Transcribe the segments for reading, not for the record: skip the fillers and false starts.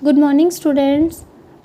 Good morning students.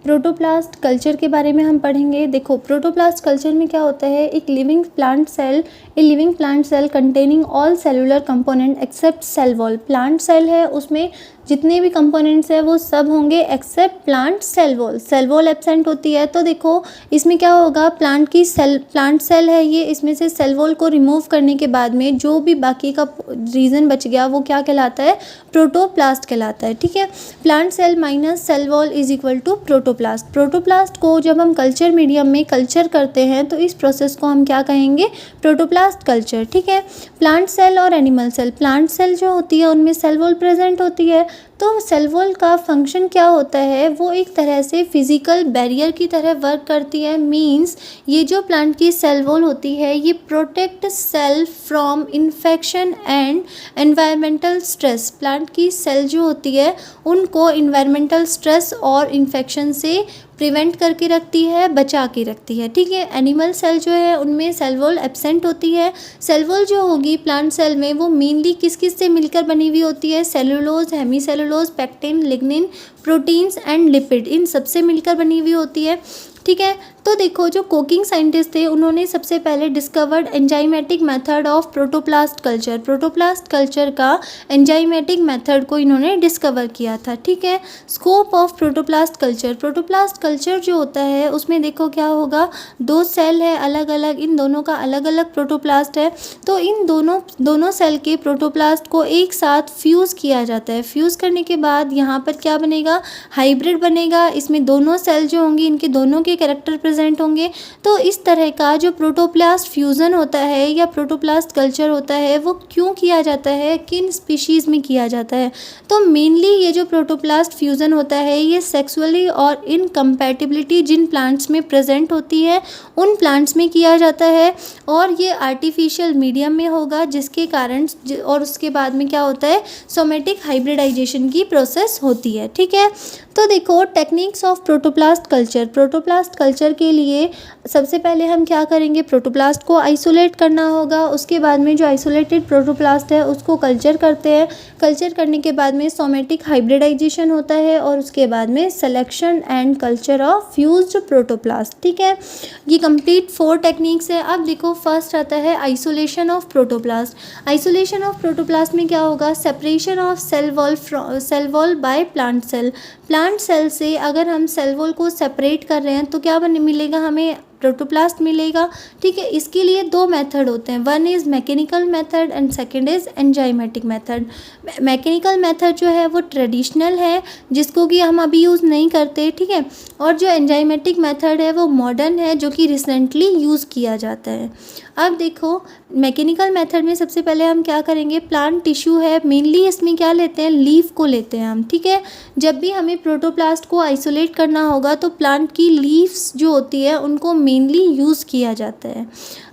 Protoplast culture के बारे में हम पढ़ेंगे। देखो, प्रोटोप्लास्ट कल्चर में क्या होता है, एक living plant cell containing all cellular component except cell wall. Plant cell है, उसमें जितने भी कंपोनेंट्स हैं वो सब होंगे except plant cell wall. Cell wall absent होती है, तो देखो इसमें क्या होगा, प्लांट सेल है ये, इसमें से सेल वॉल को रिमूव करने के बाद में जो भी बाकी का रीजन बच गया वो क्या कहलाता है, प्रोटोप्लास्ट कहलाता है। ठीक है, plant cell minus cell wall is equal to protoplast. Protoplast को जब हम कल्चर मीडियम में कल्चर करते हैं तो इस प्रोसेस को हम क्या कहेंगे, प्रोटोप्लास्ट कल्चर। ठीक है, प्लांट सेल और एनिमल सेल, प्लांट सेल जो होती है उनमें सेल वॉल प्रेजेंट होती है, तो सेल वॉल का फंक्शन क्या होता है, वो एक तरह से फिजिकल बैरियर की तरह वर्क करती है। मींस ये जो प्लांट की सेल वॉल होती है ये protect cell from infection and environmental stress. Plant की सेल जो होती है उनको इन्वायरमेंटल स्ट्रेस और इन्फेक्शन से प्रिवेंट करके रखती है, बचा के रखती है। ठीक है, एनिमल सेल जो है उनमें सेल वॉल एब्सेंट होती है। सेल वॉल जो होगी प्लांट सेल में वो मेनली किस किस से मिलकर बनी हुई होती है, cellulose, hemicellulose, pectin, lignin, proteins and lipid, इन सबसे मिलकर बनी हुई होती है। ठीक है, तो देखो जो कोकिंग साइंटिस्ट थे उन्होंने सबसे पहले discovered enzymatic method of protoplast culture. Protoplast culture का एंजाइमेटिक मेथड को इन्होंने डिस्कवर किया था। ठीक है, scope of protoplast culture, protoplast culture जो होता है उसमें देखो क्या होगा, दो सेल है अलग अलग, इन दोनों का अलग अलग प्रोटोप्लास्ट है, तो इन दोनों सेल के प्रोटोप्लास्ट को एक साथ फ्यूज़ किया जाता है। फ्यूज़ करने के बाद यहाँ पर क्या बनेगा, हाइब्रिड बनेगा। इसमें दोनों सेल जो होंगी इनके दोनों के कैरेक्टर प्रेजेंट होंगे। तो इस तरह का जो प्रोटोप्लास्ट फ्यूज़न होता है या प्रोटोप्लास्ट कल्चर होता है वो क्यों किया जाता है, किन स्पीशीज़ में किया जाता है, तो मेनली ये जो प्रोटोप्लास्ट फ्यूज़न होता है ये सेक्सुअली और इनकम्पैटिबिलिटी जिन प्लांट्स में प्रेजेंट होती है उन प्लांट्स में किया जाता है, और ये आर्टिफिशियल मीडियम में होगा जिसके कारण और उसके बाद में क्या होता है, सोमेटिक हाइब्रिडाइजेशन की प्रोसेस होती है। ठीक है, तो देखो techniques of protoplast culture. Protoplast culture के लिए सबसे पहले हम क्या करेंगे, प्रोटोप्लास्ट को आइसोलेट करना होगा। उसके बाद में जो आइसोलेटेड प्रोटोप्लास्ट है उसको कल्चर करते हैं। कल्चर करने के बाद में सोमेटिक हाइब्रिडाइजेशन होता है और उसके बाद में selection and culture of fused protoplast. ठीक है, ये कंप्लीट 4 टेक्निक्स है। अब देखो फर्स्ट आता है isolation of protoplast. Isolation of protoplast में क्या होगा, separation of cell wall by plant cell. Plant cell से अगर हम सेल वॉल को सेपरेट कर रहे हैं तो क्या मिलेगा, हमें प्रोटोप्लास्ट मिलेगा। ठीक है, इसके लिए 2 मेथड होते हैं, one is mechanical method and second is enzymatic method. Mechanical method जो है वो ट्रेडिशनल है जिसको कि हम अभी यूज़ नहीं करते। ठीक है, और जो एंजाइमेटिक मेथड है वो मॉडर्न है जो कि रिसेंटली यूज़ किया जाता है। अब देखो मैकेनिकल मेथड में सबसे पहले हम क्या करेंगे, प्लांट टिश्यू है मेनली, इसमें क्या लेते हैं, लीफ को लेते हैं हम। ठीक है, जब भी हमें प्रोटोप्लास्ट को आइसोलेट करना होगा तो प्लांट की लीव्स जो होती है उनको मेनली यूज़ किया जाता है।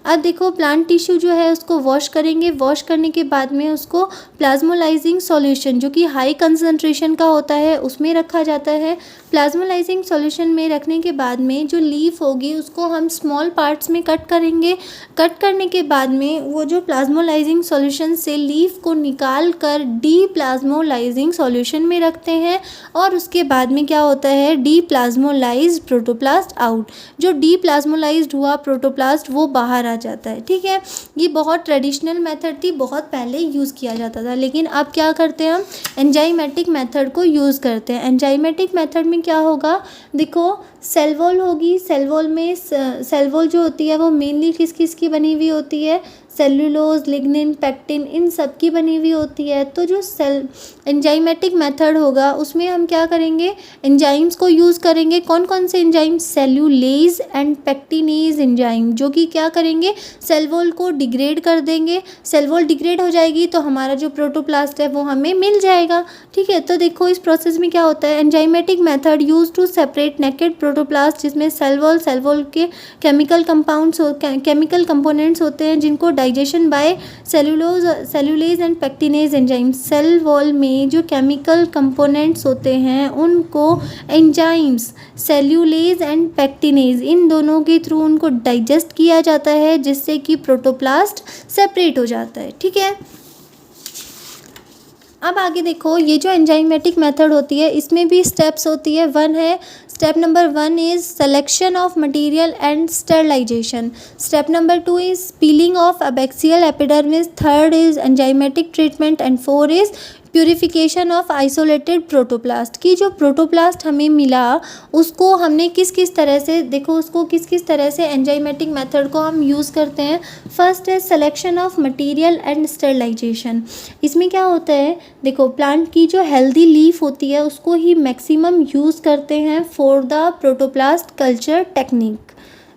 अब देखो प्लांट टिश्यू जो है उसको वॉश करेंगे, वॉश करने के बाद में उसको प्लाज्मोलाइजिंग सॉल्यूशन जो कि हाई कंसंट्रेशन का होता है उसमें रखा जाता है। प्लाज्मोलाइजिंग सॉल्यूशन में रखने के बाद में जो लीफ होगी उसको हम स्मॉल पार्ट्स में कट करेंगे। कट करने के बाद में वो जो प्लाज्मोलाइजिंग सॉल्यूशन से लीफ को निकाल कर डी प्लाज्मोलाइजिंग सॉल्यूशन में रखते हैं, और उसके बाद में क्या होता है, डी प्लाज्मोलाइज्ड प्रोटोप्लास्ट आउट। जो डी प्लाज्मोलाइज्ड हुआ प्रोटोप्लास्ट वो बाहर आ जाता है। ठीक है, ये बहुत ट्रेडिशनल मेथड थी, बहुत पहले यूज़ किया जाता था, लेकिन अब क्या करते हैं हम एंजाइमेटिक मेथड को यूज़ करते हैं। एंजाइमेटिक मेथड में क्या होगा, देखो सेल वॉल होगी, सेल वॉल में सेल वॉल जो होती है वो मेनली किस किस की बनी हुई होती है, सेलुलोज, लिग्निन, पेक्टिन, इन सब की बनी हुई होती है। तो जो सेल एंजाइमेटिक मेथड होगा उसमें हम क्या करेंगे, एंजाइम्स को यूज़ करेंगे। कौन कौन से enzyme, cellulase and pectinase enzyme, जो कि क्या करेंगे, सेल वॉल को डिग्रेड कर देंगे। सेल वॉल डिग्रेड हो जाएगी तो हमारा जो प्रोटोप्लास्ट है वो हमें मिल जाएगा। ठीक है, तो देखो इस प्रोसेस में क्या होता है, enzymatic method use to separate naked protoplast, जिसमें सेल वॉल के केमिकल कंपोनेंट्स होते हैं जिनको digestion by cellulase and pectinase enzyme. Cell wall में जो केमिकल कंपोनेंट्स होते हैं उनको एंजाइम्स सेलुलेज एंड पेक्टिनेज इन दोनों के थ्रू उनको डाइजेस्ट किया जाता है जिससे कि प्रोटोप्लास्ट सेपरेट हो जाता है। ठीक है, अब आगे देखो, ये जो एंजाइमेटिक मेथड होती है इसमें भी स्टेप्स होती है। वन है, step number 1 is selection of material and sterilization. Step number 2 is peeling of abaxial epidermis. Third is enzymatic treatment and 4 is purification of isolated protoplast. की जो प्रोटोप्लास्ट हमें मिला उसको हमने किस किस तरह से, देखो उसको किस किस तरह से एंजाइमेटिक मेथड को हम यूज़ करते हैं। फर्स्ट है selection of material and sterilization. इसमें क्या होता है, देखो प्लांट की जो हेल्दी लीफ होती है उसको ही मैक्सिमम यूज़ करते हैं for the protoplast culture technique.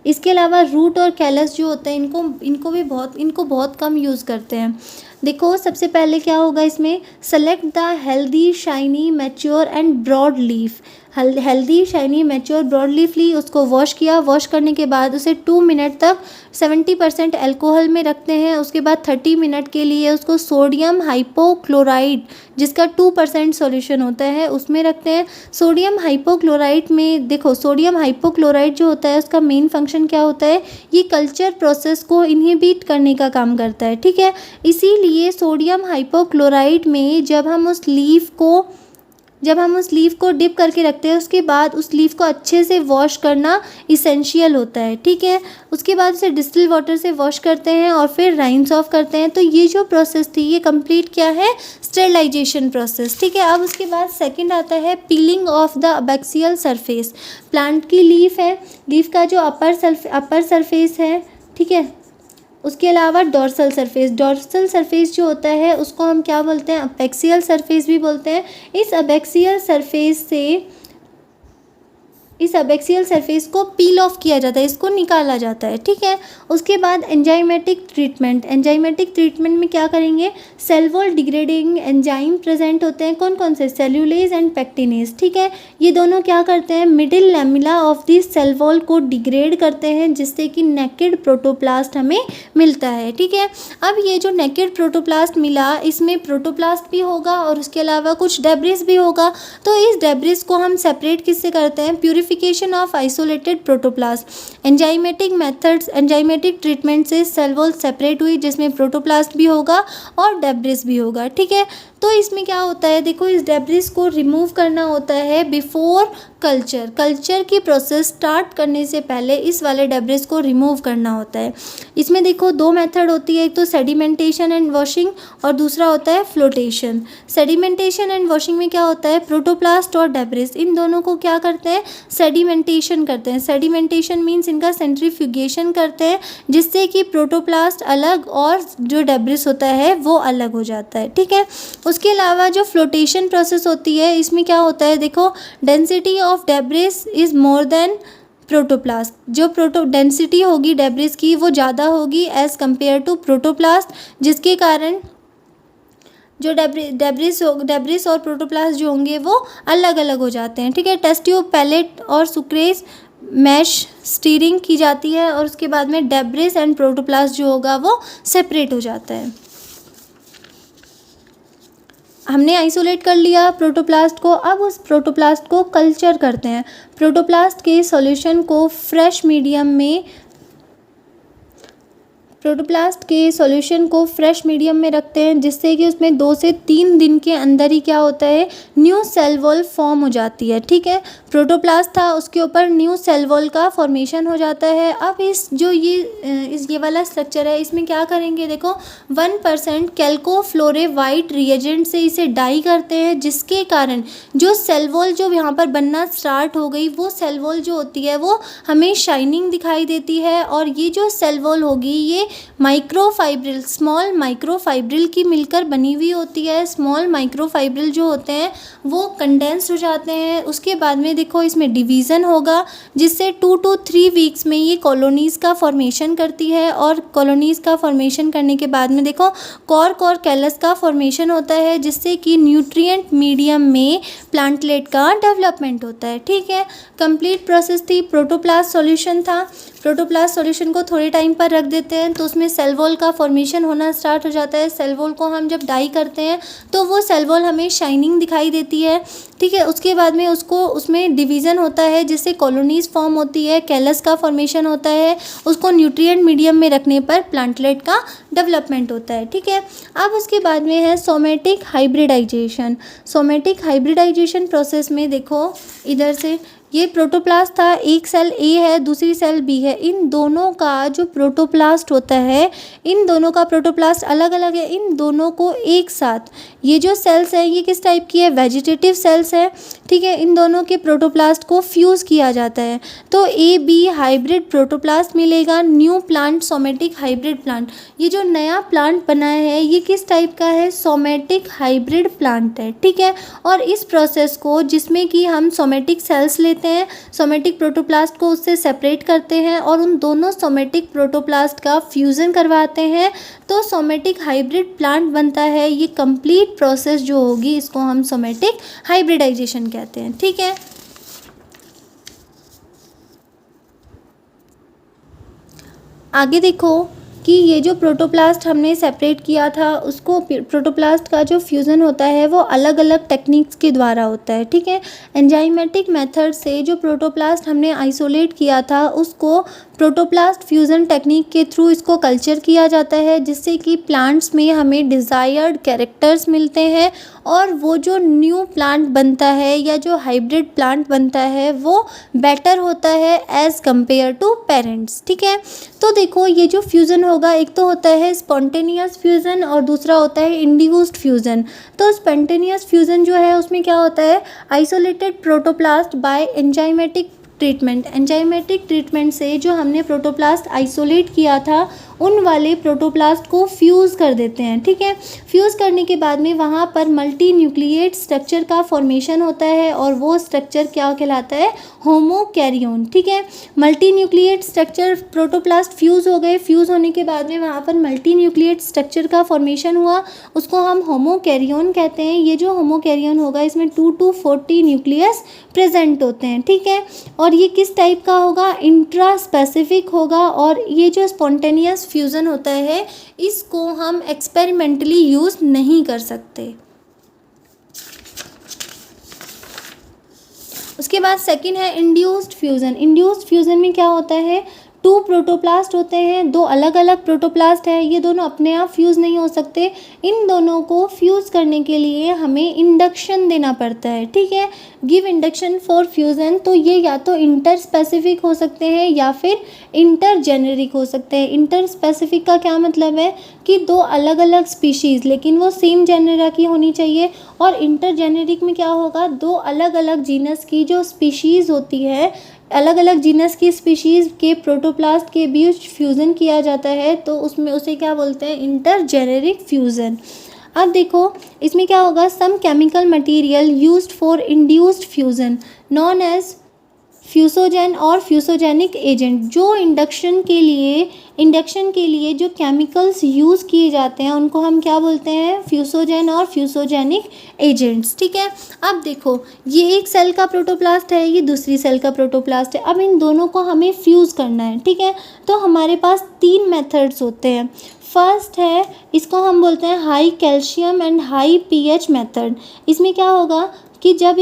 इसके अलावा रूट और कैलस जो होते हैं इनको बहुत कम यूज़ करते हैं। देखो सबसे पहले क्या होगा इसमें, select the healthy shiny mature and broad leaf. Healthy shiny mature broad leaf ली, उसको वॉश किया, वॉश करने के बाद उसे 2 मिनट तक 70% अल्कोहल में रखते हैं। उसके बाद 30 मिनट के लिए उसको सोडियम हाइपोक्लोराइड, जिसका 2% सॉल्यूशन होता है, उसमें रखते हैं। सोडियम हाइपोक्लोराइड में देखो, सोडियम हाइपोक्लोराइड जो होता है उसका मेन फंक्शन क्या होता है, ये कल्चर प्रोसेस को इनहिबिट करने का काम करता है, ठीक है। इसीलिए सोडियम हाइपोक्लोराइड में जब हम उस लीफ को डिप करके रखते हैं उसके बाद उस लीफ को अच्छे से वॉश करना इसेंशियल होता है, ठीक है। उसके बाद उसे डिस्टिल वाटर से वॉश करते हैं और फिर राइंस ऑफ करते हैं। तो ये जो प्रोसेस थी ये कंप्लीट क्या है, स्टरलाइजेशन प्रोसेस, ठीक है। अब उसके बाद सेकंड आता है piling of the abaxial surface. Plant की लीफ है, लीफ का जो अपर सरफेस है, ठीक है। उसके अलावा डॉर्सल सरफेस जो होता है उसको हम क्या बोलते हैं, अबैक्सियल सरफेस भी बोलते हैं। इस अबैक्सियल सरफेस को पील ऑफ किया जाता है, इसको निकाला जाता है, ठीक है। उसके बाद एंजाइमेटिक ट्रीटमेंट में क्या करेंगे, cell wall degrading enzyme present होते हैं, कौन कौन से, सेल्यूलेज एंड पेक्टिनेज, ठीक है। ये दोनों क्या करते हैं, middle lamella of the cell wall को डिग्रेड करते हैं जिससे कि नेकेड प्रोटोप्लास्ट हमें मिलता है, ठीक है। अब ये जो नेकेड प्रोटोप्लास्ट मिला इसमें प्रोटोप्लास्ट भी होगा और उसके अलावा कुछ डेब्रिस भी होगा। तो इस डेब्रिस को हम सेपरेट किससे करते हैं, purification of isolated protoplast. Enzymatic treatment से सेल वॉल सेपरेट हुई जिसमें प्रोटोप्लास्ट भी होगा और डेब्रिस भी होगा, ठीक है। तो इसमें क्या होता है, देखो इस डेब्रिस को रिमूव करना होता है बिफोर कल्चर की प्रोसेस स्टार्ट करने से पहले इस वाले डेब्रिस को रिमूव करना होता है। इसमें देखो 2 मेथड होती है, एक तो सेडिमेंटेशन एंड वॉशिंग और दूसरा होता है फ्लोटेशन। सेडिमेंटेशन एंड वॉशिंग में क्या होता है, प्रोटोप्लास्ट और डेब्रिस इन दोनों को क्या करते हैं, सेडिमेंटेशन करते हैं। सेडिमेंटेशन मीन्स इनका सेंट्रीफ्यूगेशन करते हैं जिससे कि प्रोटोप्लास्ट अलग और जो डेब्रिस होता है वो अलग हो जाता है, ठीक है। उसके अलावा जो फ्लोटेशन प्रोसेस होती है इसमें क्या होता है, देखो density of debris is more than protoplast. जो डेंसिटी होगी डेब्रिस की वो ज़्यादा होगी एज़ कम्पेयर टू प्रोटोप्लास्ट, जिसके कारण जो डेब्रिस और प्रोटोप्लास्ट जो होंगे वो अलग अलग हो जाते हैं, ठीक है। टेस्ट ट्यूब, पैलेट और सुक्रेज मैश स्टीरिंग की जाती है और उसके बाद में डेब्रिस एंड प्रोटोप्लास्ट जो होगा वो सेपरेट हो जाता है। हमने आइसोलेट कर लिया प्रोटोप्लास्ट को, अब उस प्रोटोप्लास्ट को कल्चर करते हैं। प्रोटोप्लास्ट के सॉल्यूशन को फ्रेश मीडियम में रखते हैं जिससे कि उसमें 2 से 3 दिन के अंदर ही क्या होता है, न्यू सेल वॉल फॉर्म हो जाती है, ठीक है। प्रोटोप्लास्ट था उसके ऊपर न्यू सेल वॉल का फॉर्मेशन हो जाता है। अब ये वाला स्ट्रक्चर है इसमें क्या करेंगे, देखो 1% कैल्कोफ्लोरे वाइट रिएजेंट से इसे डाई करते हैं जिसके कारण जो सेल वॉल जो यहाँ पर बनना स्टार्ट हो गई वो सेल वॉल जो होती है वो हमें शाइनिंग दिखाई देती है। और ये जो सेल वॉल होगी ये स्मॉल माइक्रोफाइब्रिल की मिलकर बनी हुई होती है। स्मॉल माइक्रोफाइब्रिल जो होते हैं वो कंडेंस हो जाते हैं। उसके बाद में देखो इसमें डिवीज़न होगा जिससे 2 to 3 वीक्स में ये कॉलोनीज़ का फॉर्मेशन करती है और कॉलोनीज़ का फॉर्मेशन करने के बाद में देखो कॉर्क और कैलस का फॉर्मेशन होता है जिससे कि न्यूट्रिएंट मीडियम में प्लांटलेट का डेवलपमेंट होता है, ठीक है। कंप्लीट प्रोसेस थी, प्रोटोप्लास्ट सॉल्यूशन था। प्रोटोप्लास्ट सॉल्यूशन को थोड़े टाइम पर रख देते हैं तो उसमें सेल वॉल का फॉर्मेशन होना स्टार्ट हो जाता है। सेल वॉल को हम जब डाई करते हैं तो वो सेल वॉल हमें शाइनिंग दिखाई देती है, ठीक है। उसके बाद में उसमें डिवीज़न होता है जिससे कॉलोनीज़ फॉर्म होती है, कैलस का फॉर्मेशन होता है, उसको न्यूट्रिएंट मीडियम में रखने पर प्लांटलेट का डेवलपमेंट होता है, ठीक है। अब उसके बाद में है somatic hybridization. Somatic hybridization process में देखो इधर से ये प्रोटोप्लास्ट था, एक सेल ए है, दूसरी सेल बी है। इन दोनों का जो प्रोटोप्लास्ट होता है, इन दोनों का प्रोटोप्लास्ट अलग अलग है। इन दोनों को एक साथ ये जो सेल्स हैं ये किस टाइप की है, वेजिटेटिव सेल्स है, ठीक है। इन दोनों के प्रोटोप्लास्ट को फ्यूज़ किया जाता है तो ए बी हाइब्रिड प्रोटोप्लास्ट मिलेगा, new plant somatic hybrid plant. ये जो नया प्लांट बना है ये किस टाइप का है, सोमेटिक हाइब्रिड प्लांट है, ठीक है। और इस प्रोसेस को जिसमें कि हम सोमेटिक सेल्स लेते हैं, सोमेटिक प्रोटोप्लास्ट को उससे सेपरेट करते हैं और उन दोनों सोमेटिक प्रोटोप्लास्ट का फ्यूज़न करवाते हैं तो सोमेटिक हाइब्रिड प्लांट बनता है। ये कंप्लीट प्रोसेस जो होगी इसको हम सोमेटिक हाइब्रिडाइजेशन कहते हैं, ठीक है। आगे देखो कि ये जो प्रोटोप्लास्ट हमने सेपरेट किया था उसको प्रोटोप्लास्ट का जो फ्यूज़न होता है वो अलग अलग टेक्निक्स के द्वारा होता है, ठीक है। एंजाइमेटिक मेथड से जो प्रोटोप्लास्ट हमने आइसोलेट किया था उसको प्रोटोप्लास्ट फ्यूज़न टेक्निक के थ्रू इसको कल्चर किया जाता है जिससे कि प्लांट्स में हमें डिज़ायर्ड कैरेक्टर्स मिलते हैं और वो जो न्यू प्लांट बनता है या जो हाइब्रिड प्लांट बनता है वो बेटर होता है एज़ कंपेयर टू पेरेंट्स, ठीक है। तो देखो ये जो फ्यूज़न होगा एक तो होता है स्पॉन्टेनियस फ्यूज़न और दूसरा होता है इंड्यूस्ड फ्यूज़न। तो स्पॉन्टेनियस फ्यूज़न जो है उसमें क्या होता है, isolated protoplast by enzymatic treatment. Enzymatic treatment से जो हमने प्रोटोप्लास्ट आइसोलेट किया था उन वाले प्रोटोप्लास्ट को फ्यूज़ कर देते हैं, ठीक है। फ्यूज़ करने के बाद में वहाँ पर मल्टी न्यूक्लिएट स्ट्रक्चर का फॉर्मेशन होता है और वो स्ट्रक्चर क्या कहलाता है, होमोकैरियोन, ठीक है। Multi nucleate structure protoplast fuse हो गए, फ्यूज़ होने के बाद में वहाँ पर मल्टी न्यूक्लिएट स्ट्रक्चर का फॉर्मेशन हुआ, उसको हम होमोकैरियोन कहते हैं। ये जो होमोकैरियोन होगा इसमें 2 to 40 न्यूक्लियस प्रेजेंट होते हैं, ठीक है। और ये किस टाइप का होगा, इंट्रा स्पेसिफिक होगा। और ये जो स्पॉन्टेनियस फ्यूज़न होता है इसको हम एक्सपेरिमेंटली यूज़ नहीं कर सकते। उसके बाद सेकंड है इंड्यूस्ड फ्यूज़न। इंड्यूस्ड फ्यूज़न में क्या होता है, 2 प्रोटोप्लास्ट होते हैं, 2 अलग अलग प्रोटोप्लास्ट है, ये दोनों अपने आप फ्यूज़ नहीं हो सकते। इन दोनों को फ्यूज़ करने के लिए हमें इंडक्शन देना पड़ता है, ठीक है। Give induction for fusion. तो ये या तो इंटर स्पेसिफिक हो सकते हैं या फिर इंटर जेनेरिक हो सकते हैं। इंटर स्पेसिफिक का क्या मतलब है कि 2 अलग अलग स्पीशीज़ लेकिन वो सेम जेनेरा की होनी चाहिए। और इंटर जेनेरिक में क्या होगा, 2 अलग अलग जीनस की जो स्पीशीज़ होती है, अलग अलग जीनस की स्पीशीज़ के प्रोटोप्लास्ट के बीच फ्यूज़न किया जाता है तो उसमें उसे क्या बोलते हैं, इंटर जेनेरिक फ्यूज़न। अब देखो इसमें क्या होगा, some chemical material used for induced fusion known as fusogen और फ्यूसोजेनिक एजेंट। जो इंडक्शन के लिए जो केमिकल्स यूज़ किए जाते हैं उनको हम क्या बोलते हैं, फ्यूसोजेन और फ्यूसोजेनिक एजेंट्स, ठीक है। अब देखो ये एक सेल का प्रोटोप्लास्ट है, ये दूसरी सेल का प्रोटोप्लास्ट है। अब इन दोनों को हमें फ्यूज़ करना है, ठीक है। तो हमारे पास 3 मेथड्स होते हैं। फर्स्ट है, इसको हम बोलते हैं high calcium and high pH method. इसमें क्या होगा कि जब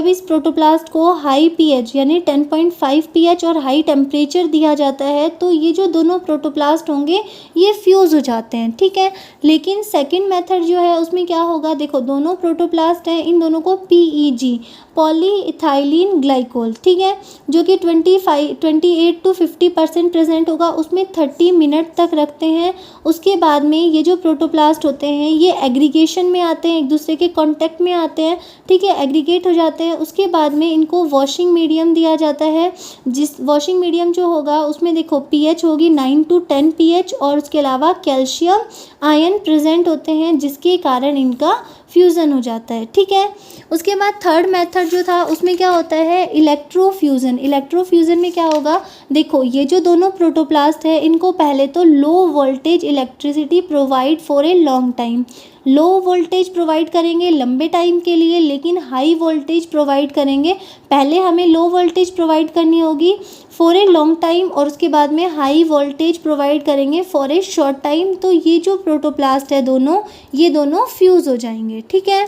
इस प्रोटोप्लास्ट को हाई पीएच यानी 10.5 पीएच और हाई टेम्परेचर दिया जाता है तो ये जो दोनों प्रोटोप्लास्ट होंगे ये फ्यूज़ हो जाते हैं, ठीक है। लेकिन सेकंड मेथड जो है उसमें क्या होगा, देखो दोनों प्रोटोप्लास्ट हैं, इन दोनों को पीईजी पॉलीइथाइलिन ग्लाइकोल, ठीक है, जो कि 28 to 50% प्रेजेंट होगा, उसमें 30 मिनट तक रखते हैं। उसके बाद में ये जो प्रोटोप्लास्ट होते हैं ये एग्रीगेशन में आते हैं, एक दूसरे के कांटेक्ट में आते हैं, ठीक है, एग्रीगेट हो जाते हैं। उसके बाद में इनको वॉशिंग मीडियम दिया जाता है, जिस वॉशिंग मीडियम जो होगा उसमें देखो पीएच होगी 9 to 10 पीएच और उसके अलावा कैल्शियम आयन प्रेजेंट होते हैं जिसके कारण इनका फ्यूज़न हो जाता है, ठीक है। उसके बाद थर्ड मेथड जो था उसमें क्या होता है, इलेक्ट्रोफ्यूज़न। इलेक्ट्रोफ्यूज़न में क्या होगा, देखो ये जो दोनों प्रोटोप्लास्ट है इनको पहले तो low voltage electricity provide for a long time. Low voltage provide करेंगे लंबे टाइम के लिए, लेकिन हाई वोल्टेज प्रोवाइड करेंगे। पहले हमें लो वोल्टेज प्रोवाइड करनी होगी फॉर ए लॉन्ग टाइम, और उसके बाद में हाई वोल्टेज प्रोवाइड करेंगे फॉर ए शॉर्ट टाइम। तो ये जो प्रोटोप्लास्ट है ये दोनों फ्यूज़ हो जाएंगे, ठीक है।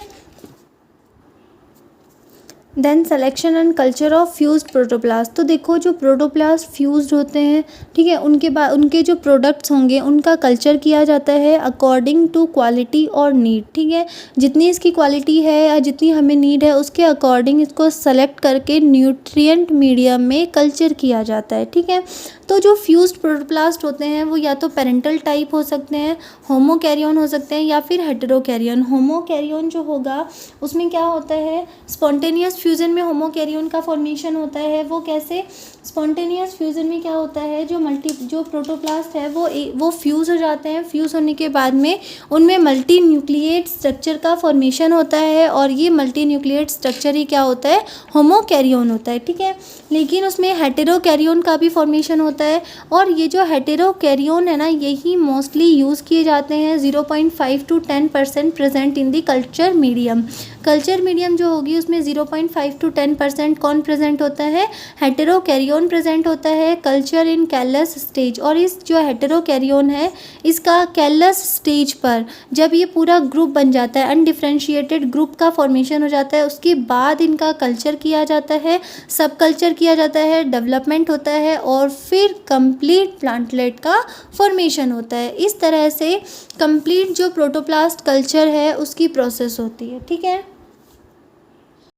Then selection and culture of fused protoplast. तो देखो जो प्रोटोप्लास्ट फ्यूज्ड होते हैं, ठीक है, उनके बाद उनके जो प्रोडक्ट्स होंगे उनका कल्चर किया जाता है अकॉर्डिंग टू क्वालिटी और नीड, ठीक है। जितनी इसकी क्वालिटी है या जितनी हमें नीड है उसके अकॉर्डिंग इसको सेलेक्ट करके न्यूट्रिएंट मीडियम में कल्चर किया जाता है, ठीक है। तो जो फ्यूज्ड प्रोटोप्लास्ट होते हैं वो या तो पेरेंटल टाइप हो सकते हैं, होमोकैरियन हो सकते हैं, या फिर हेटेरोकैरियन। होमोकैरियन जो होगा उसमें क्या होता है, स्पॉन्टेनियस फ्यूज़न में होमोकैरियन का फॉर्मेशन होता है। वो कैसे, स्पॉन्टेनियस फ्यूज़न में क्या होता है, जो प्रोटोप्लास्ट है वो फ्यूज़ हो जाते हैं। फ्यूज़ होने के बाद में उनमें मल्टी न्यूक्लिएट स्ट्रक्चर का फॉर्मेशन होता है, और ये मल्टी न्यूक्लिएट स्ट्रक्चर ही क्या होता है, होमोकैरियन होता है, ठीक है। लेकिन उसमें हेटेरोकैरियन का भी फॉर्मेशन होता है, और ये जो हेटेरोकैरियन है ना यही मोस्टली यूज़ किए जाते हैं। 0.5 to 10% present in the culture medium. Culture medium जो होगी उसमें 0.5 to 10% कौन प्रेजेंट होता है, हेटेरोकैरियन प्रेजेंट होता है। कल्चर इन कैलस स्टेज, और इस जो हेटेरोकैरियन है इसका कैलस स्टेज पर जब ये पूरा ग्रुप बन जाता है, अनडिफ्रेंशिएटेड ग्रुप का फॉर्मेशन हो जाता है, उसके बाद इनका कल्चर किया जाता है, सब कल्चर किया जाता है, डेवलपमेंट होता है, और फिर कंप्लीट प्लांटलेट का फॉर्मेशन होता है। इस तरह से कंप्लीट जो प्रोटोप्लास्ट कल्चर है उसकी प्रोसेस होती है, ठीक है।